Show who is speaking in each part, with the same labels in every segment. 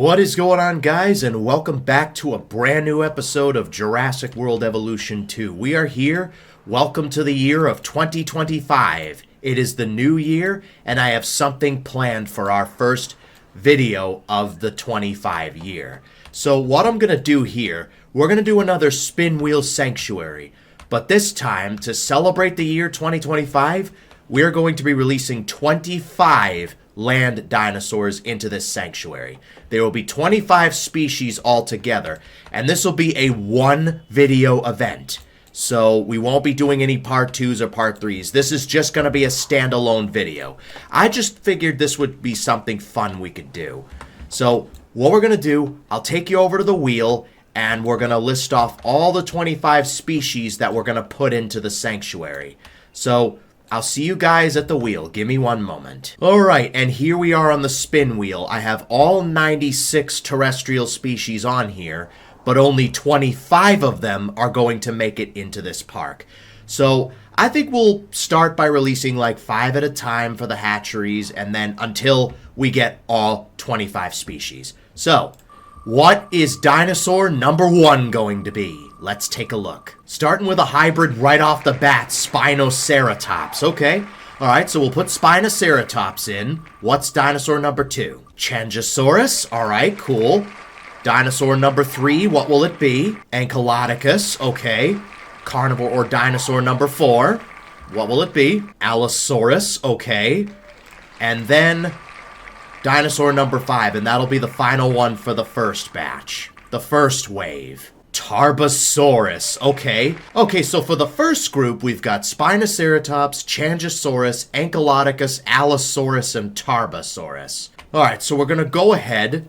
Speaker 1: What is going on, guys, and welcome back to a brand new episode of Jurassic World Evolution 2. We are here. Welcome to the year of 2025. It is the new year, and I have something planned for our first video of the 25 year. So what I'm going to do here, we're going to do another Spin Wheel Sanctuary. But this time, to celebrate the year 2025, we're going to be releasing 25 land dinosaurs into this sanctuary. There will be 25 species altogether, and this will be a one video event. So we won't be doing any part 2s or part 3s. This is just going to be a standalone video. I just figured this would be something fun we could do. So what we're going to do, I'll take you over to the wheel, and we're going to list off all the 25 species that we're going to put into the sanctuary. So I'll see you guys at the wheel. Give me one moment. Alright, and here we are on the spin wheel. I have all 96 terrestrial species on here, but only 25 of them are going to make it into this park. So I think we'll start by releasing like 5 at a time for the hatcheries, and then until we get all 25 species. So, what is dinosaur number 1 going to be? Let's take a look. Starting with a hybrid right off the bat, Spinoceratops. Okay. Alright, so we'll put Spinoceratops in. What's dinosaur number 2? Changosaurus. Alright, cool. Dinosaur number 3, what will it be? Ankylodocus. Okay. Carnivore or dinosaur number 4. What will it be? Allosaurus. Okay. And then dinosaur number 5, and that'll be the final one for the first batch. The first wave. Tarbosaurus. Okay, so for the first group, we've got Spinoceratops, Changosaurus, Ankylodocus, Allosaurus, and Tarbosaurus. Alright, so we're going to go ahead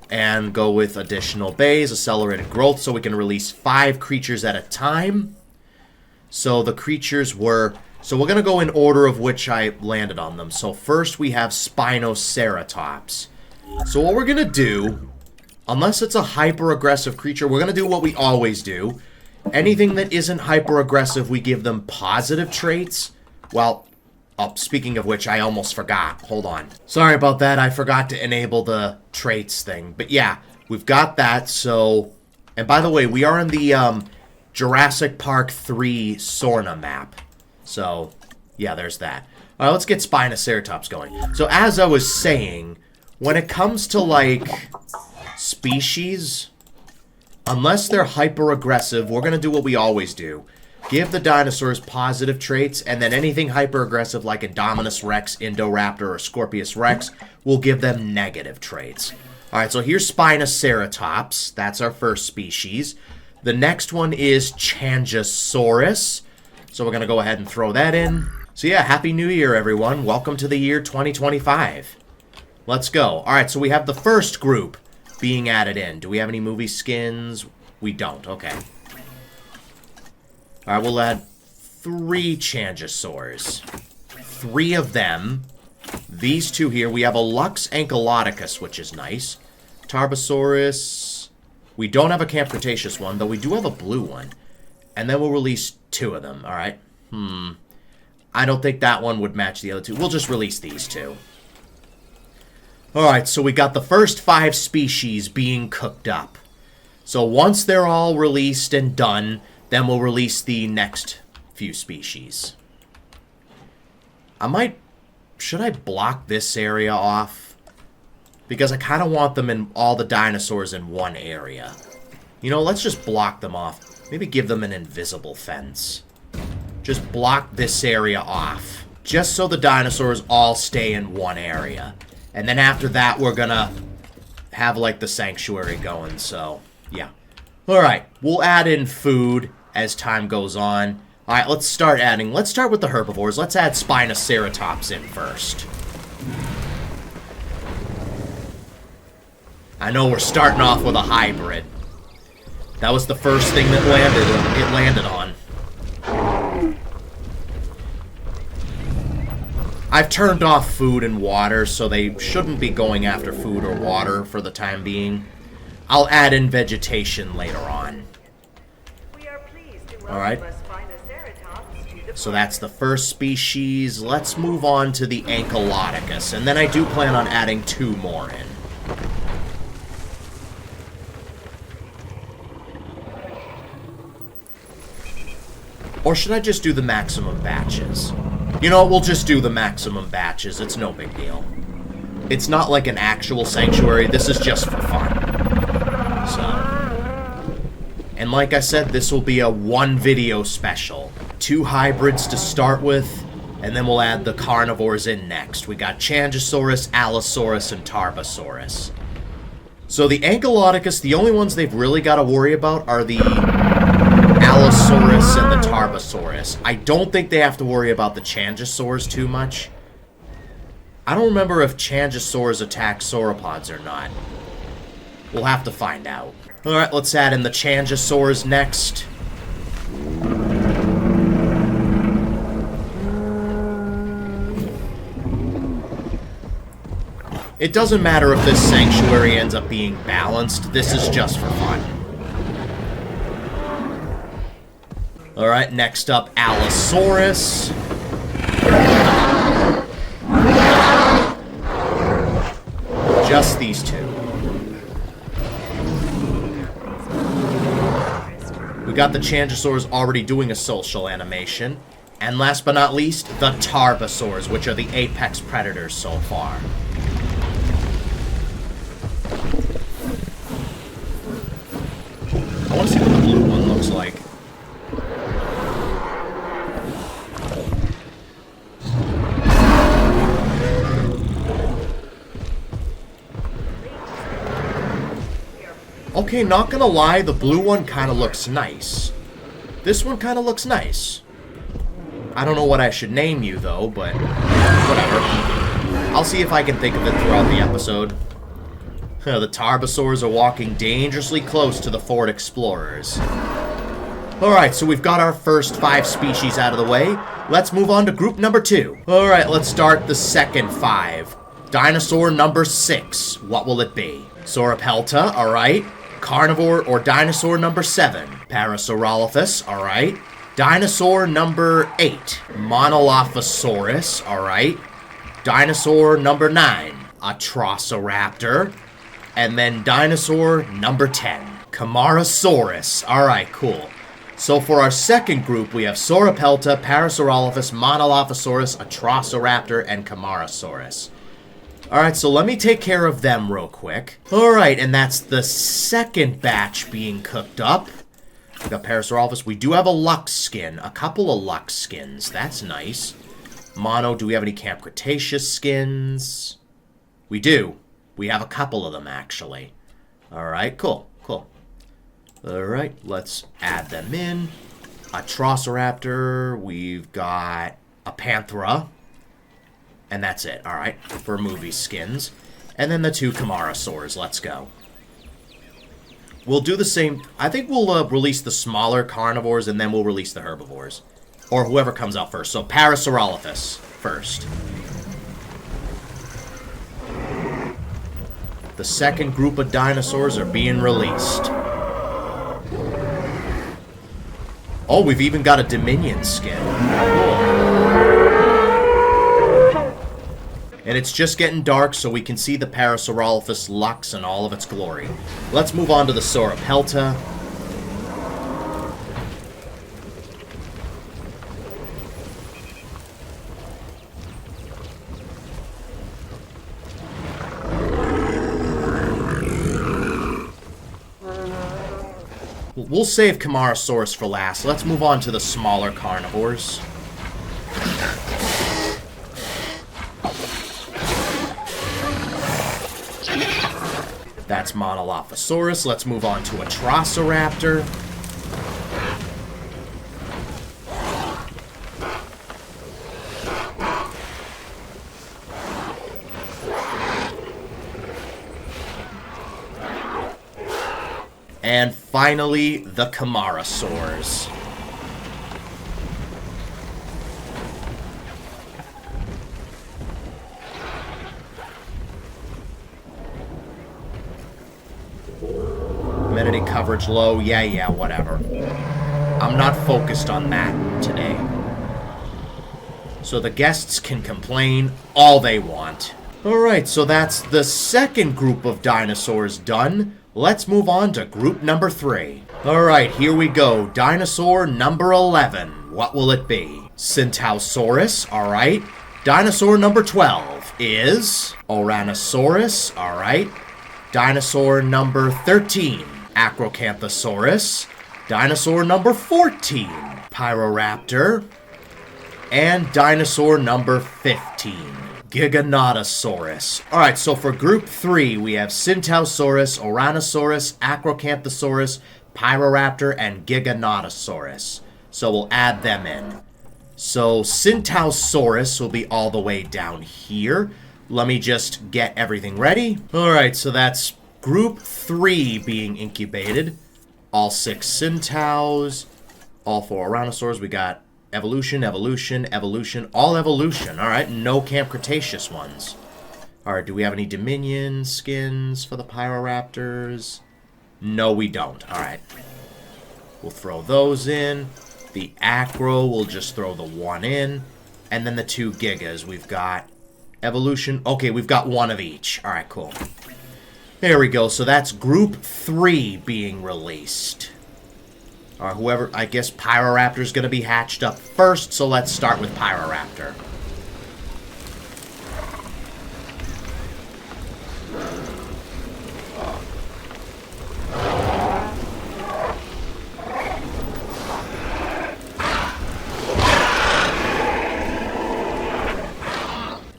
Speaker 1: and go with additional bays, accelerated growth, so we can release 5 creatures at a time. So the creatures were... So we're going to go in order of which I landed on them. So first we have Spinoceratops. So what we're going to do, unless it's a hyper-aggressive creature, we're going to do what we always do. Anything that isn't hyper-aggressive, we give them positive traits. Well, oh, speaking of which, I almost forgot. Hold on. Sorry about that. I forgot to enable the traits thing. But yeah, we've got that. So, and by the way, we are in the Jurassic Park 3 Sorna map. So, yeah, there's that. Alright, let's get Spinoceratops going. So, as I was saying, when it comes to, like, species, unless they're hyper-aggressive, we're going to do what we always do. Give the dinosaurs positive traits, and then anything hyper-aggressive like Indominus Rex, Indoraptor, or Scorpius Rex, we'll give them negative traits. Alright, so here's Spinoceratops. That's our first species. The next one is Changosaurus. So we're going to go ahead and throw that in. So yeah, Happy New Year, everyone. Welcome to the year 2025. Let's go. Alright, so we have the first group being added in. Do we have any movie skins? We don't. Okay. Alright, we'll add 3 Changosaurs. 3 of them. These 2 here. We have a Lux Ankylodocus, which is nice. Tarbosaurus. We don't have a Camp Cretaceous one, though we do have a blue one. And then we'll release 2 of them, alright? I don't think that one would match the other 2. We'll just release these 2. Alright, so we got the first 5 species being cooked up. So once they're all released and done, then we'll release the next few species. Should I block this area off? Because I kind of want them in all the dinosaurs in one area. You know, let's just block them off. Maybe give them an invisible fence. Just block this area off. Just so the dinosaurs all stay in one area. And then after that, we're gonna have, like, the sanctuary going, so, yeah. Alright, we'll add in food as time goes on. Alright, let's start adding. Let's start with the herbivores. Let's add Spinoceratops in first. I know we're starting off with a hybrid. That was the first thing that it landed on. I've turned off food and water, so they shouldn't be going after food or water for the time being. I'll add in vegetation later on. Alright. So that's the first species. Let's move on to the Ankylodocus, and then I do plan on adding 2 more in. Or should I just do the maximum batches? You know what, we'll just do the maximum batches. It's no big deal. It's not like an actual sanctuary. This is just for fun. So. And like I said, this will be a one video special. 2 hybrids to start with, and then we'll add the carnivores in next. We got Changosaurus, Allosaurus, and Tarbosaurus. So the Ankylodocus, the only ones they've really got to worry about are the Allosaurus and the Tarbosaurus. I don't think they have to worry about the Changosaurs too much. I don't remember if Changosaurs attack sauropods or not. We'll have to find out. Alright, let's add in the Changosaurs next. It doesn't matter if this sanctuary ends up being balanced. This is just for fun. Alright, next up, Allosaurus. Just these 2. We got the Changosaurs already doing a social animation. And last but not least, the Tarbosaurs, which are the apex predators so far. I want to see what the blue one looks like. Okay, not gonna lie, the blue one kind of looks nice. This one kind of looks nice. I don't know what I should name you, though, but whatever. I'll see if I can think of it throughout the episode. The Tarbosaurs are walking dangerously close to the Ford Explorers. Alright, so we've got our first 5 species out of the way. Let's move on to group number 2. Alright, let's start the second 5. Dinosaur number 6. What will it be? Sauropelta, alright. Carnivore or dinosaur number 7. Parasaurolophus, alright. Dinosaur number 8. Monolophosaurus, alright. Dinosaur number 9. Atrociraptor. And then dinosaur number 10. Camarasaurus. Alright, cool. So for our second group, we have Sauropelta, Parasaurolophus, Monolophosaurus, Atrociraptor, and Camarasaurus. Alright, so let me take care of them real quick. Alright, and that's the second batch being cooked up. We got Parasaurolophus. We do have a Lux skin. A couple of Lux skins. That's nice. Mono, do we have any Camp Cretaceous skins? We do. We have a couple of them, actually. Alright, cool, cool. Alright, let's add them in. Atrociraptor, we've got a Panthera. And that's it, alright, for movie skins. And then the 2 Camarasaurs, let's go. We'll do the same. I think we'll release the smaller carnivores, and then we'll release the herbivores. Or whoever comes out first. So Parasaurolophus first. The second group of dinosaurs are being released. Oh, we've even got a Dominion skin. Cool. And it's just getting dark, so we can see the Parasaurolophus Lux in all of its glory. Let's move on to the Sauropelta. We'll save Camarasaurus for last. Let's move on to the smaller carnivores. That's Monolophosaurus. Let's move on to Atrociraptor. And finally, the Camarasaurs. Humidity coverage low, yeah, whatever. I'm not focused on that today. So the guests can complain all they want. Alright, so that's the second group of dinosaurs done. Let's move on to group number 3. Alright, here we go. Dinosaur number 11. What will it be? Centausaurus, alright. Dinosaur number 12 is Ouranosaurus, alright. Dinosaur number 13, Acrocanthosaurus. Dinosaur number 14, Pyroraptor. And dinosaur number 15, Giganotosaurus. Alright, so for group 3, we have Centausaurus, Ouranosaurus, Acrocanthosaurus, Pyroraptor, and Giganotosaurus. So we'll add them in. So Centausaurus will be all the way down here. Let me just get everything ready. Alright, so that's group 3 being incubated. All 6 Centaus, all 4 Ouranosaurs. We got evolution, evolution, evolution, all evolution. Alright, no Camp Cretaceous ones. Alright, do we have any Dominion skins for the Pyroraptors? No, we don't. Alright. We'll throw those in. The Acro, we'll just throw the 1 in. And then the 2 Gigas. We've got evolution. Okay, we've got 1 of each. Alright, cool. There we go. So that's group 3 being released. Alright, whoever, I guess Pyroraptor's gonna be hatched up first, so let's start with Pyroraptor.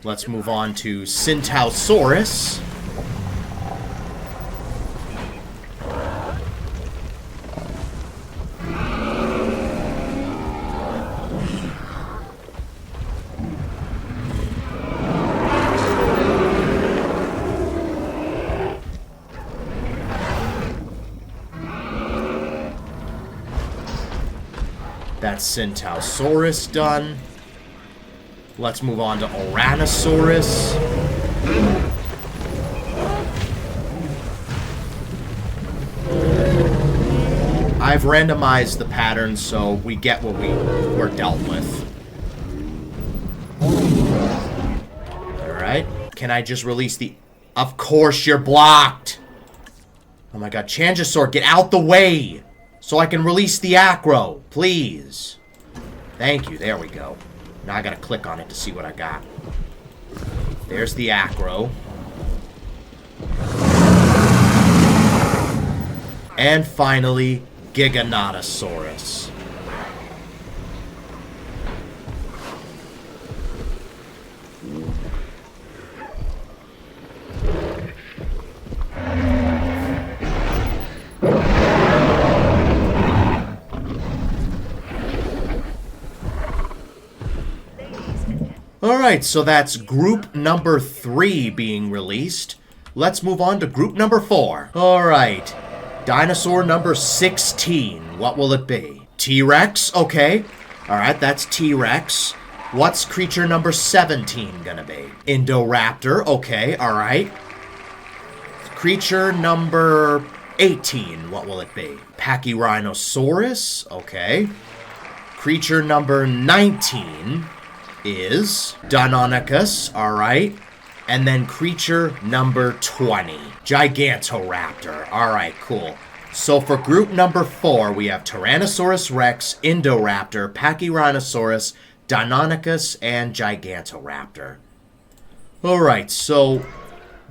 Speaker 1: Let's move on to Centausaurus. That's Centausaurus done. Let's move on to Ouranosaurus. I've randomized the patterns so we get what we're dealt with. Alright. Can I just release the... Of course you're blocked! Oh my god. Changosaur, get out the way! So I can release the Acro, please. Thank you. There we go. Now I gotta click on it to see what I got. There's the Acro. And finally, Giganotosaurus. Alright, so that's group number 3 being released. Let's move on to group number 4. Alright, dinosaur number 16. What will it be? T-Rex, okay. Alright, that's T-Rex. What's creature number 17 gonna be? Indoraptor, okay, alright. Creature number 18, what will it be? Pachyrhinosaurus, okay. Creature number 19 is Deinonychus, alright. And then creature number 20, Gigantoraptor. Alright, cool. So for group number 4, we have Tyrannosaurus Rex, Indoraptor, Pachyrhinosaurus, Deinonychus, and Gigantoraptor. Alright, so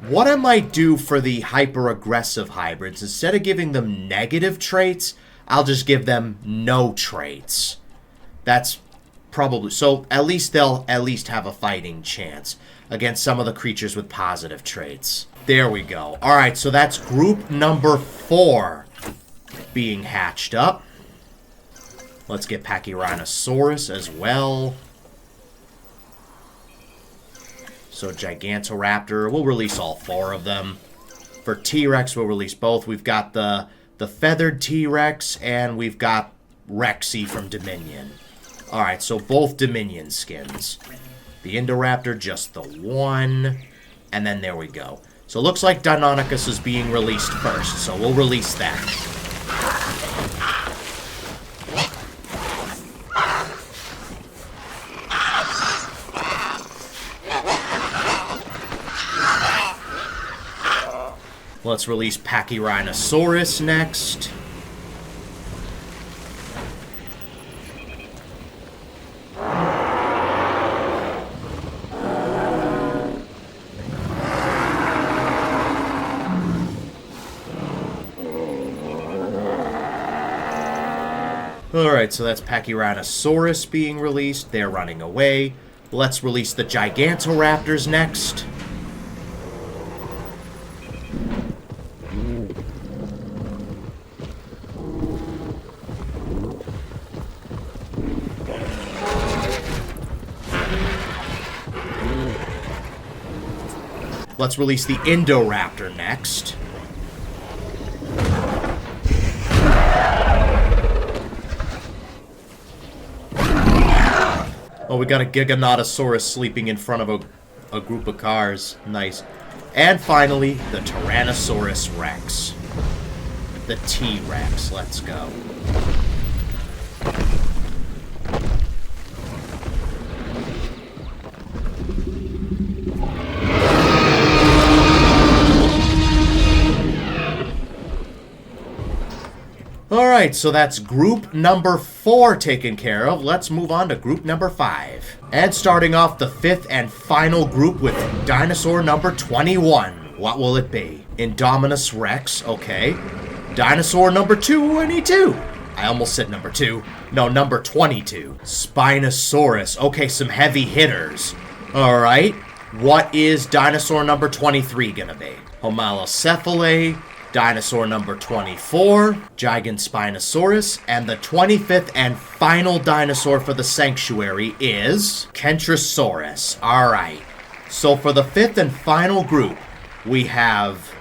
Speaker 1: what I might do for the hyper-aggressive hybrids, instead of giving them negative traits, I'll just give them no traits. That's probably, so at least they'll at least have a fighting chance against some of the creatures with positive traits. There we go. Alright, so that's group number 4 being hatched up. Let's get Pachyrhinosaurus as well. So Gigantoraptor, we'll release all 4 of them. For T-Rex, we'll release both. We've got the feathered T-Rex, and we've got Rexy from Dominion. Alright, so both Dominion skins. The Indoraptor, just the 1. And then there we go. So it looks like Deinonychus is being released first, so we'll release that. Let's release Pachyrhinosaurus next. Alright, so that's Pachyrhinosaurus being released. They're running away. Let's release the Gigantoraptors next. Let's release the Indoraptor next. Oh, we got a Giganotosaurus sleeping in front of a group of cars. Nice. And finally, the Tyrannosaurus Rex. The T-Rex. Let's go. Alright, so that's group number 4 taken care of. Let's move on to group number 5. And starting off the 5th and final group with dinosaur number 21. What will it be? Indominus Rex, okay. Dinosaur number 22. I almost said number 2. No, number 22. Spinosaurus. Okay, some heavy hitters. Alright, what is dinosaur number 23 gonna be? Homalocephale. Dinosaur number 24, Giganspinosaurus, and the 25th and final dinosaur for the sanctuary is Kentrosaurus. Alright, so for the 5th and final group, we have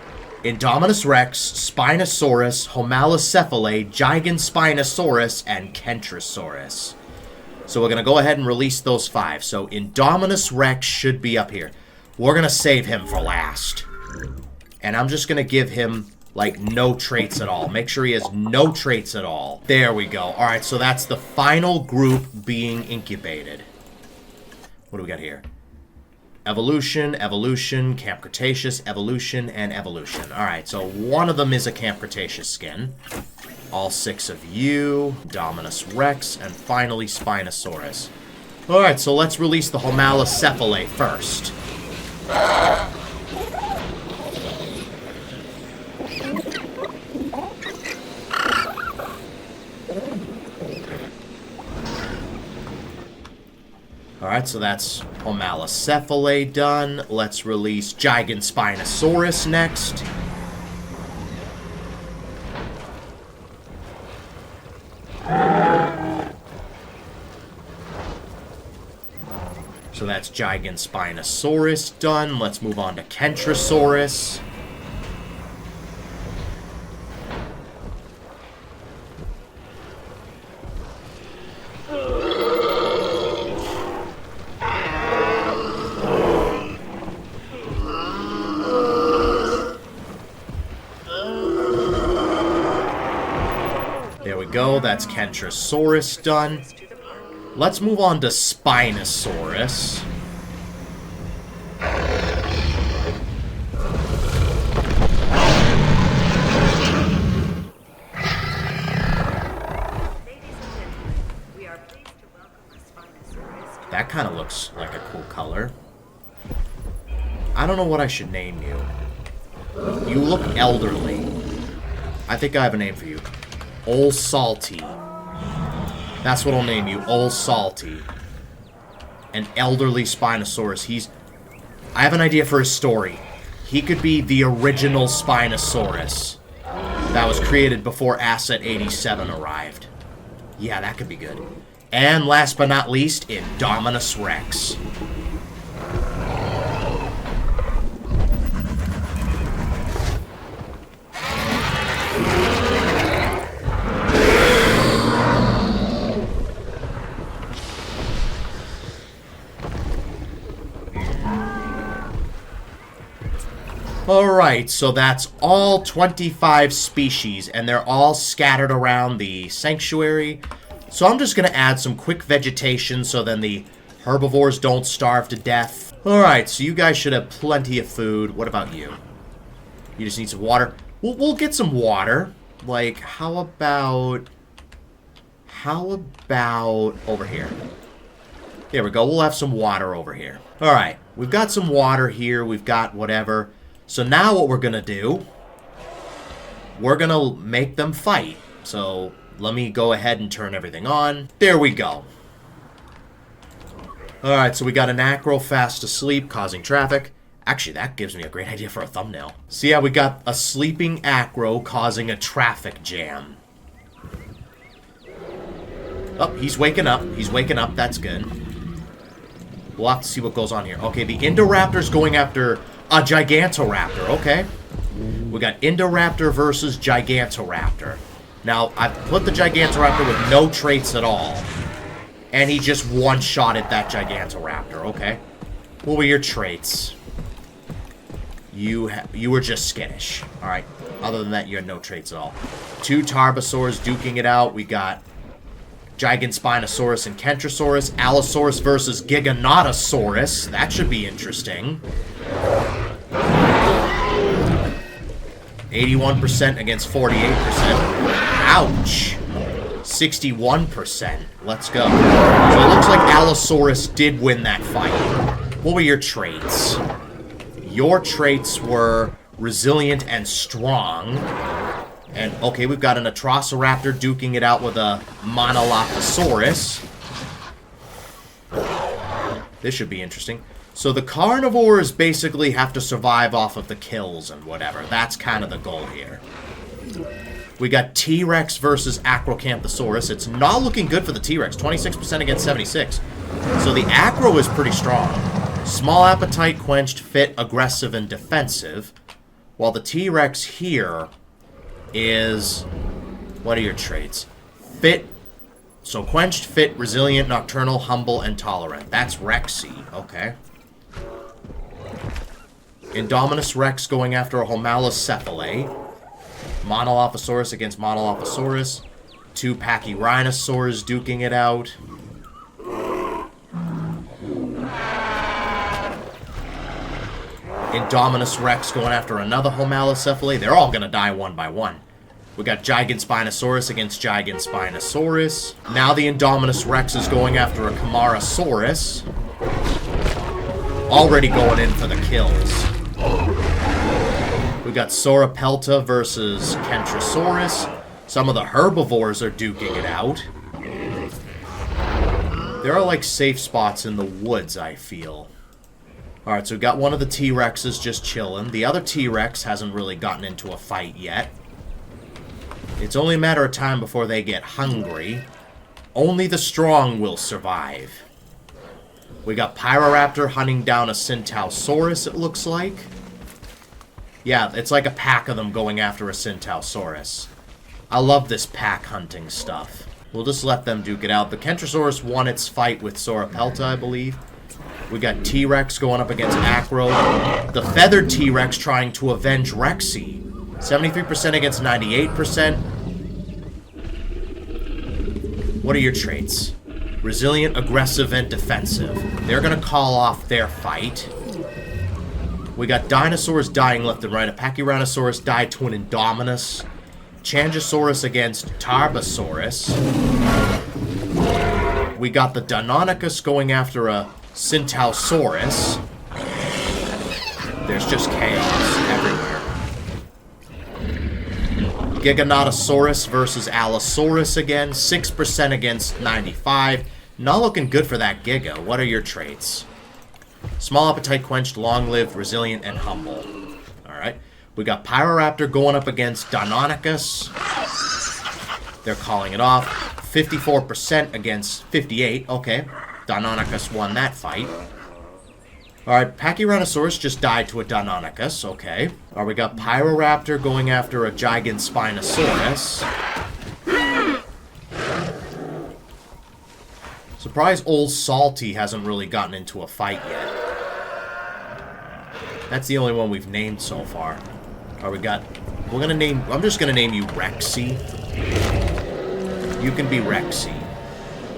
Speaker 1: Indominus Rex, Spinosaurus, Homalocephale, Giganspinosaurus, and Kentrosaurus. So we're going to go ahead and release those 5. So Indominus Rex should be up here. We're going to save him for last. And I'm just going to give him like no traits at all. Make sure he has no traits at all. There we go. Alright, so that's the final group being incubated. What do we got here? Evolution, evolution, Camp Cretaceous, evolution, and evolution. Alright, so one of them is a Camp Cretaceous skin. All 6 of you, Dominus Rex, and finally Spinosaurus. Alright, so let's release the Homalocephale first. Alright, so that's Homalocephale done. Let's release Giganspinosaurus next. So that's Giganspinosaurus done. Let's move on to Kentrosaurus. There we go, that's Kentrosaurus done. Let's move on to Spinosaurus. That kind of looks like a cool color. I don't know what I should name you. You look elderly. I think I have a name for you. Old Salty. That's what I'll name you, Old Salty. An elderly Spinosaurus. I have an idea for his story. He could be the original Spinosaurus that was created before Asset 87 arrived. Yeah, that could be good. And last but not least, Indominus Rex. Alright, so that's all 25 species, and they're all scattered around the sanctuary. So I'm just going to add some quick vegetation so then the herbivores don't starve to death. Alright, so you guys should have plenty of food. What about you? You just need some water? We'll get some water. Like, how about over here? There we go, we'll have some water over here. Alright, we've got some water here, we've got whatever. So now what we're going to do, we're going to make them fight. So let me go ahead and turn everything on. There we go. Alright, so we got an acro fast asleep, causing traffic. Actually, that gives me a great idea for a thumbnail. So yeah, we got a sleeping acro causing a traffic jam. Oh, he's waking up. He's waking up. That's good. We'll have to see what goes on here. Okay, the Indoraptor's going after a Gigantoraptor. Okay. We got Indoraptor versus Gigantoraptor. Now, I've put the Gigantoraptor with no traits at all. And he just one-shotted that Gigantoraptor. Okay. What were your traits? You were just skittish. Alright. Other than that, you had no traits at all. 2 Tarbosaurs duking it out. We got Giganspinosaurus and Kentrosaurus. Allosaurus versus Giganotosaurus. That should be interesting. 81% against 48%. Ouch. 61%. Let's go. So it looks like Allosaurus did win that fight. What were your traits? Your traits were resilient and strong. And, okay, we've got an Atrociraptor duking it out with a Monolophosaurus. This should be interesting. So the carnivores basically have to survive off of the kills and whatever. That's kind of the goal here. We got T-Rex versus Acrocanthosaurus. It's not looking good for the T-Rex. 26% against 76. So the Acro is pretty strong. Small appetite, quenched, fit, aggressive, and defensive. While the T-Rex here is... What are your traits? Fit. So quenched, fit, resilient, nocturnal, humble, and tolerant. That's Rexy. Okay. Indominus Rex going after a Homalocephale. Monolophosaurus against Monolophosaurus. 2 Pachyrhinosaurs duking it out. Indominus Rex going after another Homalocephale. They're all going to die one by one. We got Giganspinosaurus against Giganspinosaurus. Now the Indominus Rex is going after a Camarasaurus. Already going in for the kills. We got Sauropelta versus Kentrosaurus. Some of the herbivores are duking it out. There are like safe spots in the woods, I feel. Alright, so we got one of the T-Rexes just chilling. The other T-Rex hasn't really gotten into a fight yet. It's only a matter of time before they get hungry. Only the strong will survive. We got Pyroraptor hunting down a Centausaurus, it looks like. Yeah, it's like a pack of them going after a Centausaurus. I love this pack hunting stuff. We'll just let them duke it out. The Kentrosaurus won its fight with Sauropelta, I believe. We got T-Rex going up against Acro. The feathered T-Rex trying to avenge Rexy. 73% against 98%. What are your traits? Resilient, aggressive, and defensive. They're going to call off their fight. We got dinosaurs dying left and right. A Pachyrhinosaurus died to an Indominus. Changosaurus against Tarbosaurus. We got the Deinonychus going after a Centausaurus. There's just chaos everywhere. Giganotosaurus versus Allosaurus again. 6% against 95. Not looking good for that Giga. What are your traits? Small appetite, quenched, long-lived, resilient, and humble. Alright. We got Pyroraptor going up against Deinonychus. They're calling it off. 54% against 58. Okay. Deinonychus won that fight. Alright, Pachyrhinosaurus just died to a Deinonychus. Okay. Alright, we got Pyroraptor going after a Giganspinosaurus. Surprised old Salty hasn't really gotten into a fight yet. That's the only one we've named so far. Alright, I'm just gonna name you Rexy. You can be Rexy.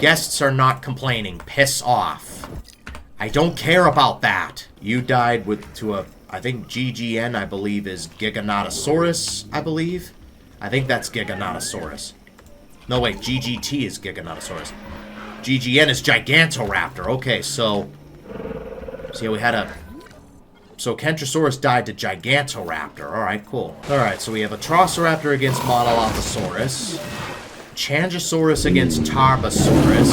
Speaker 1: Guests are not complaining. Piss off. I don't care about that. You died I think GGN, I believe, is Giganotosaurus, I believe. I think that's Giganotosaurus. No, wait, GGT is Giganotosaurus. GGN is Gigantoraptor. Okay, so yeah, we had so Kentrosaurus died to Gigantoraptor. Alright, cool. Alright, so we have a Atrociraptor against Monolophosaurus. Changosaurus against Tarbosaurus.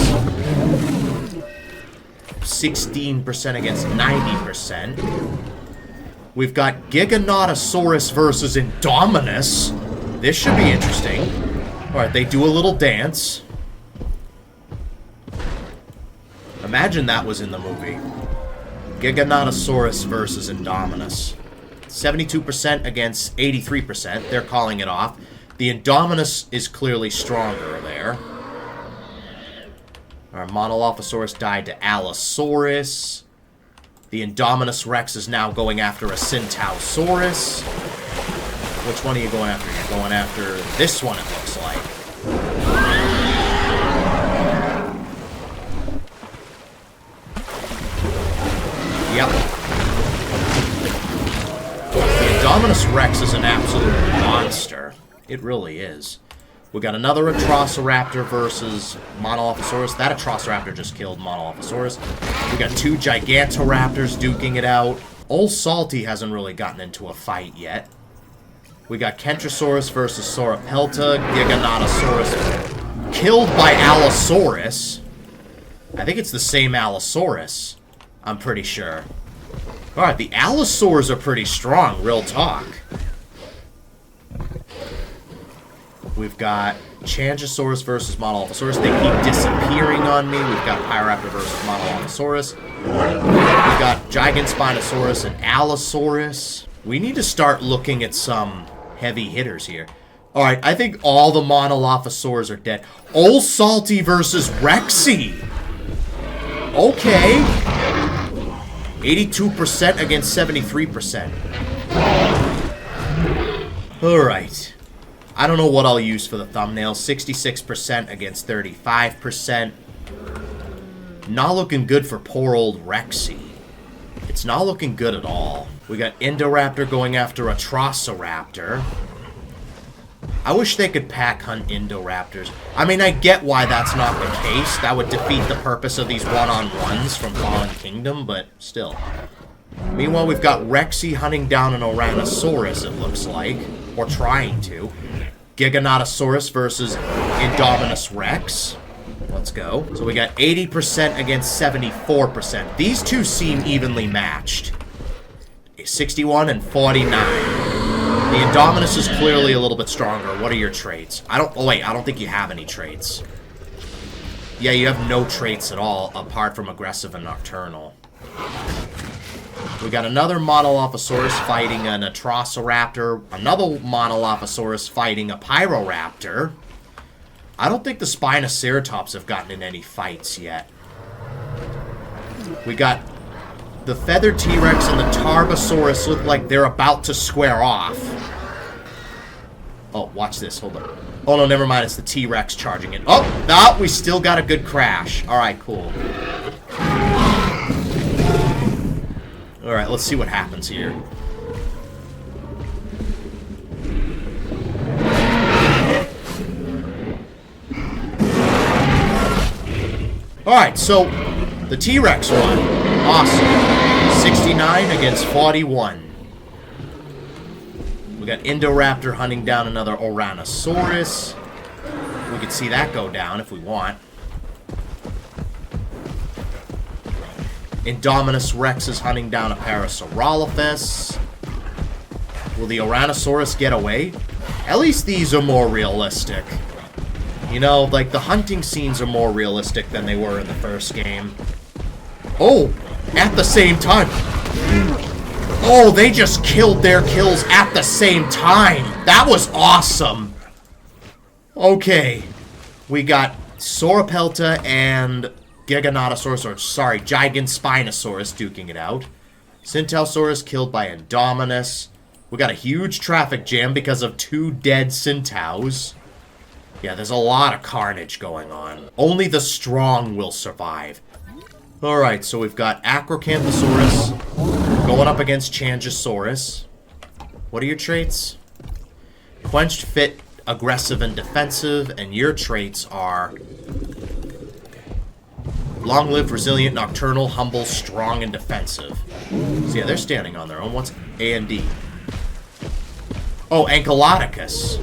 Speaker 1: 16% against 90%. We've got Giganotosaurus versus Indominus. This should be interesting. Alright, they do a little dance. Imagine that was in the movie. Giganotosaurus versus Indominus. 72% against 83%. They're calling it off. The Indominus is clearly stronger there. Our Monolophosaurus died to Allosaurus. The Indominus Rex is now going after a Centausaurus. Which one are you going after? You're going after this one, it looks like. Yep. The Indominus Rex is an absolute monster. It really is. We got another Atrociraptor versus Monolophosaurus. That Atrociraptor just killed Monolophosaurus. We got two Gigantoraptors duking it out. Old Salty hasn't really gotten into a fight yet. We got Kentrosaurus versus Sauropelta. Giganotosaurus killed by Allosaurus. I think it's the same Allosaurus. I'm pretty sure. Alright, the Allosaurs are pretty strong, real talk. We've got Changosaurus versus Monolophosaurus. They keep disappearing on me. We've got Pyroraptor versus Monolophosaurus. We've got Giganspinosaurus and Allosaurus. We need to start looking at some heavy hitters here. Alright, I think all the Monolophosaurs are dead. Old Salty versus Rexy. Okay. 82% against 73%. Alright. I don't know what I'll use for the thumbnail. 66% against 35%. Not looking good for poor old Rexy. It's not looking good at all. We got Indoraptor going after Atrociraptor. I wish they could pack hunt Indoraptors. I mean, I get why that's not the case. That would defeat the purpose of these one-on-ones from Fallen Kingdom, but still. Meanwhile, we've got Rexy hunting down an Oranosaurus, it looks like. Or trying to. Giganotosaurus versus Indominus Rex. Let's go. So we got 80% against 74%. These two seem evenly matched. 61 and 49. The Indominus is clearly a little bit stronger. What are your traits? I don't think you have any traits. Yeah, you have no traits at all, apart from aggressive and nocturnal. We got another Monolophosaurus fighting an Atrociraptor. Another Monolophosaurus fighting a Pyroraptor. I don't think the Spinoceratops have gotten in any fights yet. We got the Feathered T-Rex and the Tarbosaurus look like they're about to square off. Oh, watch this. Hold on. Oh, no, never mind. It's the T-Rex charging it. Oh, no, we still got a good crash. All right, cool. All right, let's see what happens here. All right, so the T-Rex won. Awesome. 69 against 41. We got Indoraptor hunting down another Oranosaurus. We could see that go down if we want. Indominus Rex is hunting down a Parasaurolophus. Will the Oranosaurus get away? At least these are more realistic. You know, like, the hunting scenes are more realistic than they were in the first game. Oh! At the same time! Oh, they just killed their kills at the same time! That was awesome! Okay. We got Sauropelta and Giganotosaurus, or sorry, Giganspinosaurus duking it out. Centausaurus killed by Indominus. We got a huge traffic jam because of 2 dead Centaus. Yeah, there's a lot of carnage going on. Only the strong will survive. Alright, so we've got Acrocanthosaurus going up against Changosaurus. What are your traits? Quenched, fit, aggressive, and defensive. And your traits are long-lived, resilient, nocturnal, humble, strong, and defensive. So yeah, they're standing on their own. What's A and D? Oh, Ankylodicus.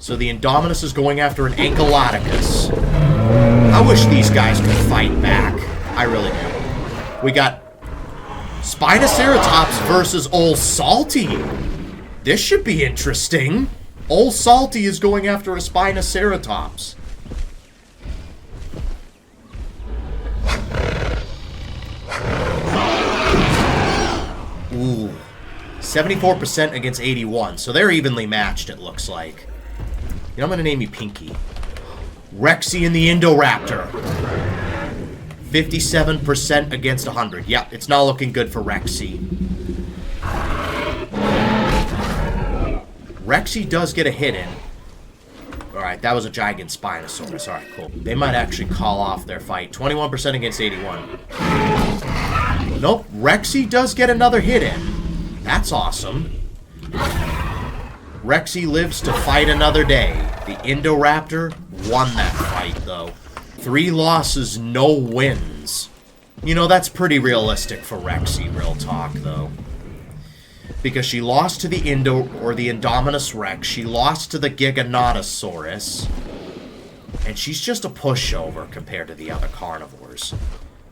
Speaker 1: So the Indominus is going after an Ankylodocus. I wish these guys could fight back. I really do. We got Spinoceratops versus Old Salty. This should be interesting. Old Salty is going after a Spinoceratops. Ooh. 74% against 81. So they're evenly matched, it looks like. You know, I'm going to name you Pinky. Rexy and the Indoraptor. 57% against 100. Yep, it's not looking good for Rexy. Rexy does get a hit in. Alright, that was a Gigant Spinosaurus. Alright, cool. They might actually call off their fight. 21% against 81. Nope, Rexy does get another hit in. That's awesome. Rexy lives to fight another day. The Indoraptor won that fight, though. 3 losses, no wins. You know, that's pretty realistic for Rexy, real talk, though. Because she lost to the Indominus Rex, she lost to the Giganotosaurus, and she's just a pushover compared to the other carnivores.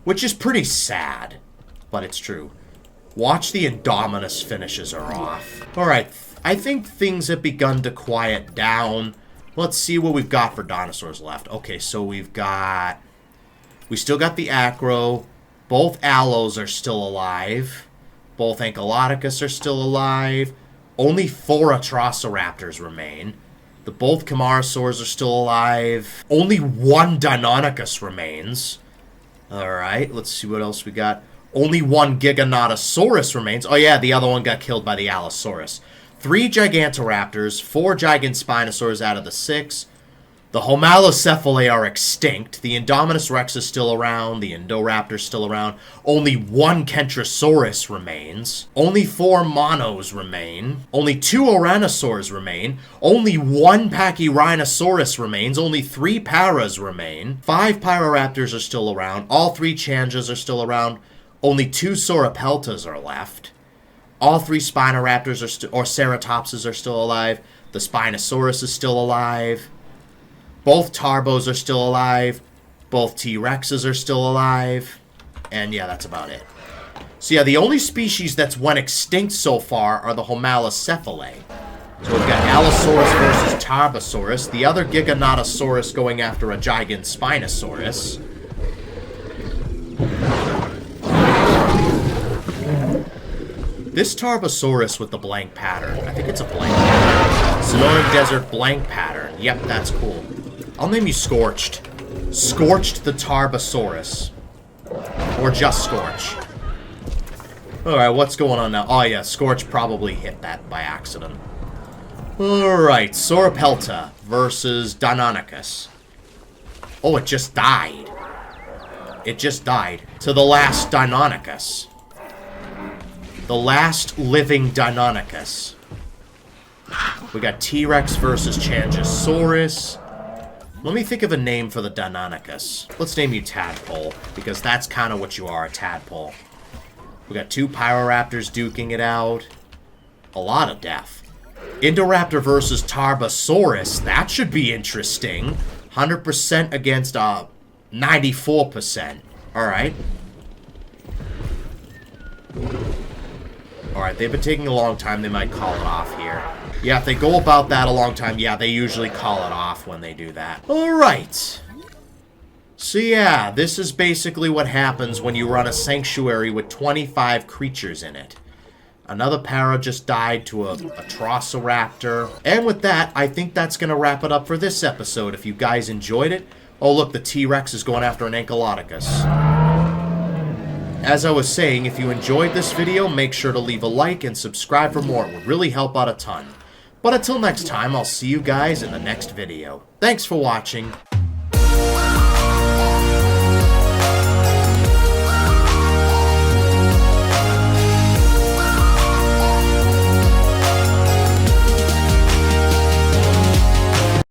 Speaker 1: Which is pretty sad, but it's true. Watch the Indominus finishes her off. Alright, I think things have begun to quiet down. Let's see what we've got for dinosaurs left. Okay, so we still got the Acro. Both Allos are still alive. Both Ankylodocus are still alive. Only 4 Atrociraptors remain. Both Camarasaurs are still alive. Only 1 Deinonychus remains. Alright, let's see what else we got. Only 1 Giganotosaurus remains. Oh yeah, the other one got killed by the Allosaurus. 3 Gigantoraptors, 4 Gigant Spinosaurs out of the 6. The Homalocephalae are extinct. The Indominus Rex is still around. The Indoraptor's still around. Only 1 Kentrosaurus remains. Only 4 Monos remain. Only 2 Oranosaurs remain. Only 1 Pachyrhinosaurus remains. Only 3 Paras remain. 5 Pyroraptors are still around. All 3 Changas are still around. Only 2 Sauropeltas are left. All 3 Spinoraptors or Ceratopses are still alive. The Spinosaurus is still alive. Both Tarbos are still alive. Both T-Rexes are still alive. And yeah, that's about it. So yeah, the only species that's went extinct so far are the Homalocephalae. So we've got Allosaurus versus Tarbosaurus. The other Giganotosaurus going after a Gigant Spinosaurus. This Tarbosaurus with the blank pattern. I think it's a blank pattern. Sonoran Desert blank pattern. Yep, that's cool. I'll name you Scorched. Scorched the Tarbosaurus. Or just Scorch. Alright, what's going on now? Oh yeah, Scorch probably hit that by accident. Alright, Sauropelta versus Deinonychus. Oh, it just died. It just died. To the last Deinonychus. The last living Deinonychus. We got T-Rex versus Changosaurus. Let me think of a name for the Deinonychus. Let's name you Tadpole, because that's kind of what you are, a tadpole. We got 2 Pyroraptors duking it out. A lot of death. Indoraptor versus Tarbosaurus. That should be interesting. 100% against 94%. Alright. Alright, they've been taking a long time. They might call it off here. Yeah, if they go about that a long time, yeah, they usually call it off when they do that. Alright. So yeah, this is basically what happens when you run a sanctuary with 25 creatures in it. Another para just died to a Atrociraptor. And with that, I think that's going to wrap it up for this episode. If you guys enjoyed it... Oh, look, the T-Rex is going after an Ankylodocus. As I was saying, if you enjoyed this video, make sure to leave a like and subscribe for more. It would really help out a ton. But until next time, I'll see you guys in the next video. Thanks for watching.